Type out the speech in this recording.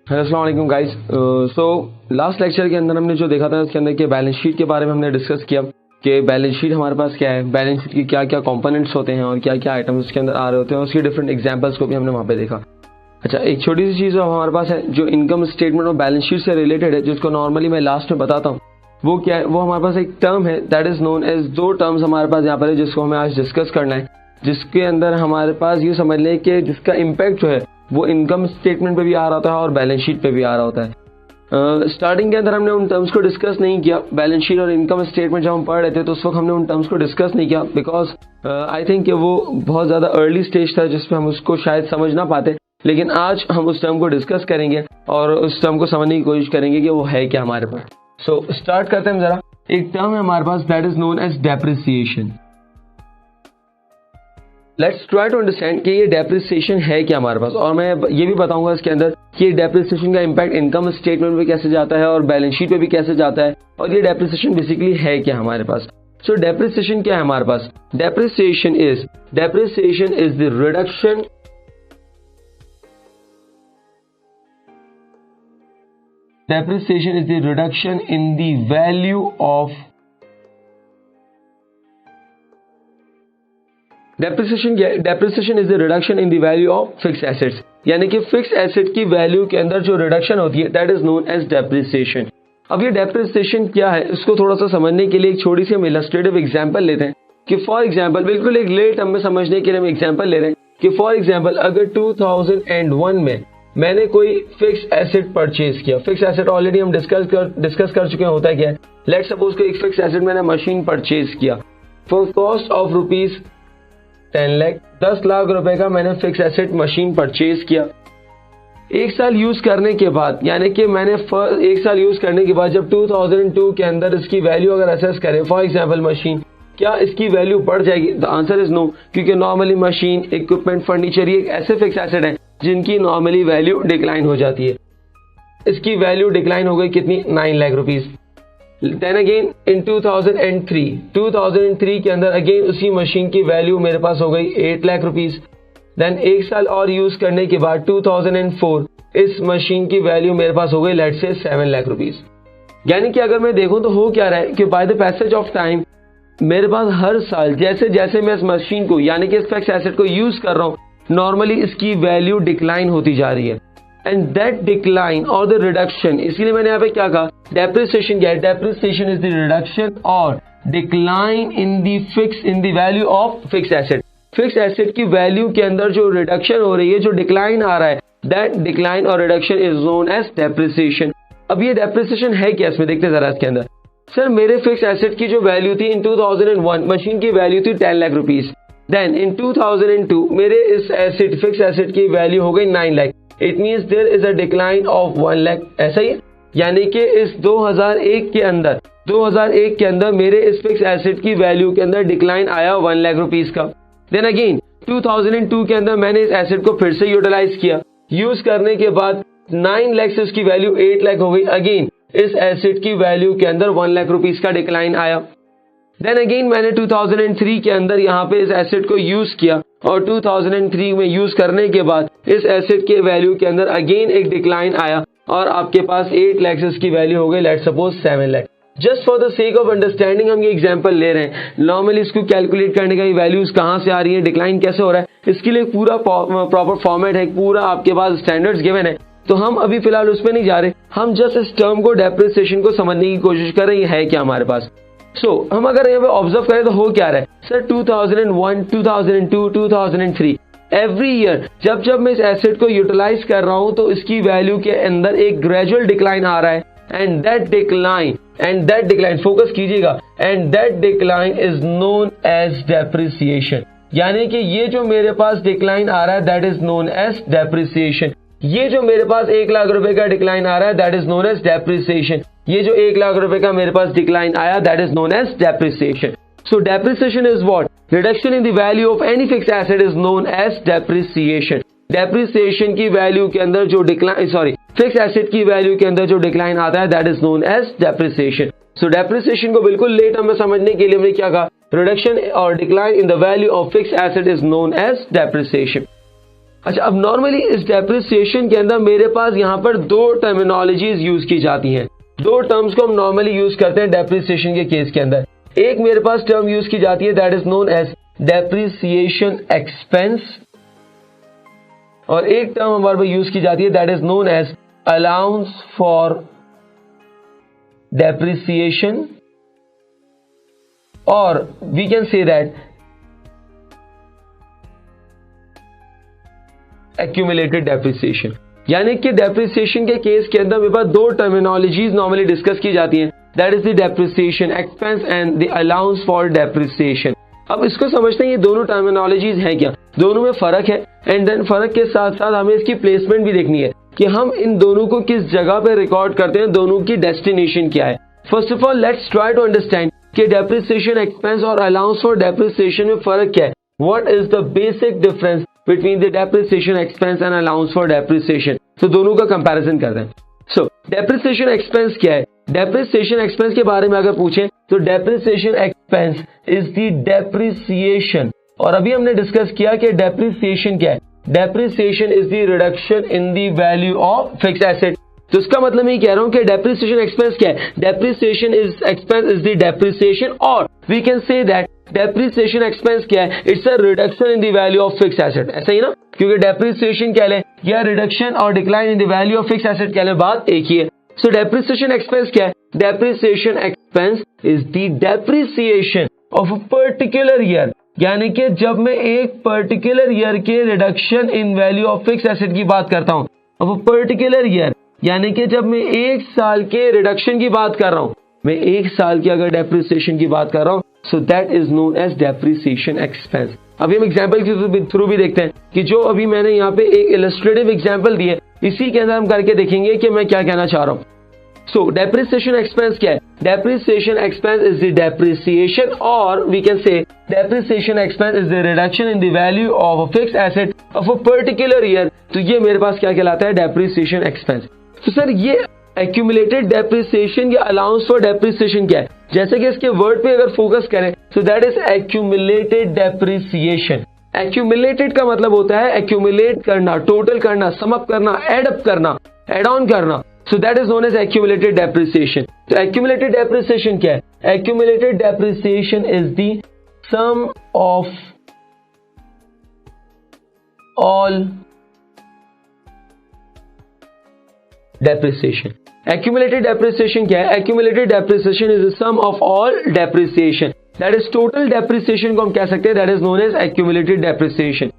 Hello अस्सलाम वालेकुम guys. So last lecture के अंदर हमने जो देखा था उसके अंदर के बैलेंस शीट के बारे में हमने डिस्कस किया कि बैलेंस शीट हमारे पास क्या है, बैलेंस शीट की क्या क्या कंपोनेंट्स होते हैं और क्या क्या आइटम्स उसके अंदर आ रहे होते हैं, उसकी डिफरेंट एग्जांपल्स को भी हमने वहाँ पे देखा। अच्छा, एक छोटी सी चीज़ हमारे पास है जो इनकम स्टेटमेंट और बैलेंस शीट से रिलेटेड है, जिसको नॉर्मली मैं लास्ट में बताता हूँ। वो क्या है, वो हमारे पास एक टर्म है दैट इज नोन एज, दो टर्म्स हमारे पास यहाँ पर है जिसको हमें आज डिस्कस करना है, जिसके अंदर हमारे पास ये समझ लें कि जिसका इम्पैक्ट जो है वो इनकम स्टेटमेंट पे भी आ रहा होता है और बैलेंस शीट पे भी आ रहा होता है। स्टार्टिंग के अंदर हमने उन टर्म्स को डिस्कस नहीं किया। बैलेंस शीट और इनकम स्टेटमेंट जब हम पढ़ रहे थे तो उस वक्त हमने उन टर्म्स को डिस्कस नहीं किया बिकॉज आई थिंक कि वो बहुत ज़्यादा अर्ली स्टेज था जिसपे हम उसको शायद समझ ना पाते। लेकिन आज हम उस टर्म को डिस्कस करेंगे और उस टर्म को समझने की कोशिश करेंगे कि वो है क्या हमारे पास। सो स्टार्ट करते हैं जरा। एक टर्म है हमारे पास that is known as depreciation. Let's try to understand कि ये डेप्रिसिएशन है क्या हमारे पास, और मैं ये भी बताऊंगा इसके अंदर कि डेप्रिसिएशन का इम्पैक्ट इनकम स्टेटमेंट पे कैसे जाता है और बैलेंस शीट पे भी कैसे जाता है, और ये डेप्रिसिएशन बेसिकली है क्या हमारे पास। सो डेप्रिसिएशन क्या है हमारे पास? Depreciation is the reduction in the value of depreciation is the reduction in the value of fix assets, यानी कि फिक्स एसेट की वैल्यू के अंदर जो रिडक्शन होती है that is known as depreciation. अब ये डेप्रिसिएशन क्या है इसको थोड़ा सा समझने के लिए एक छोटी सी हम इलस्ट्रेटिव एग्जांपल लेते हैं कि फॉर एग्जांपल, बिल्कुल एक लेट टर्म में समझने के लिए हम एग्जांपल ले रहे हैं कि फॉर एग्जांपल अगर 2001 में मैंने कोई फिक्स एसेट परचेज किया। फिक्स एसेट ऑलरेडी हम डिस्कस कर चुके हैं होता है क्या है। लेट्स सपोज कि एक फिक्स एसेट मैंने मशीन परचेज किया for cost of rupees 10 lakh, 10 lakh रुपए का मैंने फिक्स एसेट मशीन परचेज किया। एक साल यूज करने के बाद, यानी कि मैंने एक साल यूज करने के बाद जब 2002 के अंदर इसकी वैल्यू अगर असेस करें, फॉर एग्जांपल मशीन, क्या इसकी वैल्यू बढ़ जाएगी? द आंसर इज नो, क्योंकि नॉर्मली मशीन, इक्विपमेंट, फर्नीचर ये एक ऐसे फिक्स एसेट है जिनकी नॉर्मली वैल्यू डिक्लाइन हो जाती है। इसकी वैल्यू डिक्लाइन हो गई कितनी? 9 lakh rupees. Then again in 2003 के अंदर अगेन उसी मशीन की वैल्यू मेरे पास हो गई 8 लाख रुपीज। देन एक साल और यूज करने के बाद 2004 इस मशीन की वैल्यू मेरे पास हो गई लेट्स से 7 लाख रुपीज। यानी कि अगर मैं देखूं तो हो क्या रहा है कि by the passage of time मेरे पास हर साल जैसे जैसे मैं इस मशीन को, यानी कि इस फिक्स एसेट को यूज कर रहा हूं, नॉर्मली इसकी वैल्यू डिक्लाइन होती जा रही है। एंड दैट डिक्लाइन और द रिडक्शन, इसलिए मैंने यहाँ पे क्या कहा, डेप्रिसिएशन क्या है? डेप्रिसिएशन इज द रिडक्शन और decline in the value of fix asset. Fix asset की वैल्यू के अंदर जो रिडक्शन हो रही है, जो डिक्लाइन आ रहा है, दैट डिक्लाइन और reduction is known as depreciation. अब ये डेप्रिसिएशन है क्या इसमें, देखते जरा इसके अंदर। सर मेरे फिक्स एसेट की जो वैल्यू थी इन 2001 मशीन की वैल्यू थी 10 लाख रुपीज। देन इन 2002 मेरे इस एसेट फिक्स एसेट की वैल्यू हो गई 9 lakh. It means there is a decline of 1 lakh. ऐसा ही है, यानी कि इस 2001 के अंदर मेरे इस फिक्स एसेट की वैल्यू के अंदर डिक्लाइन आया 1 लाख रुपीज का। देन अगेन 2002 के अंदर मैंने इस एसेट को फिर से यूटिलाइज किया। यूज करने के बाद 9 लाख से उसकी वैल्यू 8 लाख हो गई। अगेन इस एसेट की वैल्यू के अंदर 1 लाख रुपीज का डिक्लाइन आया। देन अगेन मैंने 2003 के अंदर यहाँ पे इस एसेट को यूज किया और 2003 में यूज करने के बाद इस एसेट के वैल्यू के अंदर अगेन एक डिक्लाइन आया और आपके पास 8 लाख से इसकी वैल्यू हो गई let's suppose 7 lakh. Just for the sake of understanding हम ये एग्जांपल ले रहे हैं। नॉर्मली इसको कैलकुलेट करने का वैल्यूज कहाँ से आ रही है, डिक्लाइन कैसे हो रहा है, इसके लिए पूरा प्रॉपर फॉर्मेट है, पूरा आपके पास स्टैंडर्ड्स गिवन है। तो हम अभी फिलहाल उसमें नहीं जा रहे, हम जस्ट इस टर्म को, डेप्रिसिएशन को समझने की कोशिश कर रहे हैं है क्या हमारे पास। हम अगर यहाँ पे ऑब्जर्व करें तो हो क्या रहा है सर, 2001, 2002, 2003 एवरी ईयर जब मैं इस एसेट को यूटिलाइज कर रहा हूं तो इसकी वैल्यू के अंदर एक ग्रेजुअल डिक्लाइन आ रहा है। एंड दैट डिक्लाइन फोकस कीजिएगा, and that decline is known as depreciation. यानी कि ये जो मेरे पास डिक्लाइन आ रहा है that is known as depreciation. ये जो मेरे पास 1 लाख रुपए का डिक्लाइन आ रहा है that is known as depreciation. ये जो 1 लाख रुपए का मेरे पास डिक्लाइन आया that is known as depreciation. So depreciation is what? Reduction in the value of any fix asset is known as depreciation. Depreciation की वैल्यू के अंदर जो फिक्स एसेट की वैल्यू के अंदर जो डिक्लाइन आता है that is known as depreciation. So depreciation को बिल्कुल लेट हमें समझने के लिए हमने क्या कहा, रिडक्शन और decline in the value of fix asset is known as depreciation. अच्छा, अब नॉर्मली इस डेप्रिसिएशन के अंदर मेरे पास यहाँ पर दो टर्मिनोलॉजीज यूज की जाती हैं, दो टर्म्स को हम नॉर्मली यूज करते हैं डेप्रिसिएशन के केस के अंदर। एक मेरे पास टर्म यूज की जाती है that is known as depreciation expense, और एक टर्म हमारे पास यूज की जाती है that is known as allowance for depreciation, और we can say that accumulated depreciation. यानी कि डेप्रिसिएशन के केस के अंदर मेरे पास दो टर्मिनोलॉजीज नॉर्मली डिस्कस की जाती हैं, that is the depreciation expense and the allowance for depreciation. अब इसको समझते हैं ये दोनों टर्मिनोलॉजीज हैं क्या, दोनों में फर्क है, एंड देन फर्क के साथ साथ हमें इसकी प्लेसमेंट भी देखनी है कि हम इन दोनों को किस जगह पे रिकॉर्ड करते हैं, दोनों की डेस्टिनेशन क्या है। First of all let's try to understand कि डेप्रिसिएशन एक्सपेंस और अलाउंस फॉर डेप्रिसिएशन में फर्क क्या है। What is the basic difference between the depreciation expense and allowance for depreciation. तो दोनों का कंपैरिजन करते हैं। सो डेप्रिसिएशन एक्सपेंस क्या है? डेप्रिसिएशन एक्सपेंस के बारे में अगर पूछें तो depreciation expense is the depreciation, और अभी हमने डिस्कस किया कि डेप्रिसिएशन क्या है। Depreciation is the reduction in the value of fix asset. तो इसका मतलब मैं कह रहा हूं कि डेप्रिसिएशन एक्सपेंस क्या है? Depreciation is expense is the depreciation, और we can say that depreciation expense क्या है? It's a reduction in the value of fix asset. ऐसा ही ना, क्योंकि डेप्रिसिएशन क्या है या रिडक्शन और decline in the value of fix asset क्या है, बात एक ही है। सो डेप्रिसिएशन एक्सपेंस क्या है? Depreciation expense is the depreciation of a particular year, यानी कि जब मैं एक पर्टिकुलर ईयर के reduction in value of fix asset की बात करता हूं, ऑफ अ पर्टिकुलर ईयर, यानी कि जब मैं एक साल के रिडक्शन की बात कर रहा हूं, मैं एक साल की अगर डेप्रिसिएशन की बात कर रहा हूं, so that is known as depreciation expense. अभी हम एग्जांपल के थ्रू भी देखते हैं कि जो अभी मैंने यहाँ पे एक इलस्ट्रेटिव एग्जांपल दी है, इसी के अंदर हम करके देखेंगे कि मैं क्या कहना चाह रहा हूं। सो डेप्रिसिएशन एक्सपेंस क्या है? Depreciation expense is the depreciation, और we can say depreciation expense is the reduction in the value of a fixed asset of a particular year. तो ये मेरे पास क्या कहलाता है? Depreciation expense. तो सर ये एक्यूमुलेटेड डेप्रिसिएशन या अलाउंस फॉर डेप्रिसिएशन क्या है? जैसे कि इसके वर्ड पे अगर फोकस करें तो that is accumulated depreciation. Accumulated का मतलब होता है एक्यूमुलेट करना, टोटल करना, सम अप करना, एड अप करना, एड ऑन करना। So that is known as accumulated depreciation. तो एक्यूमुलेटेड डेप्रिसिएशन क्या है? Accumulated depreciation is the sum of all depreciation. Accumulated depreciation क्या है? Accumulated depreciation is the sum of all depreciation, that is total depreciation को हम कह सकते हैं, that is known as accumulated depreciation.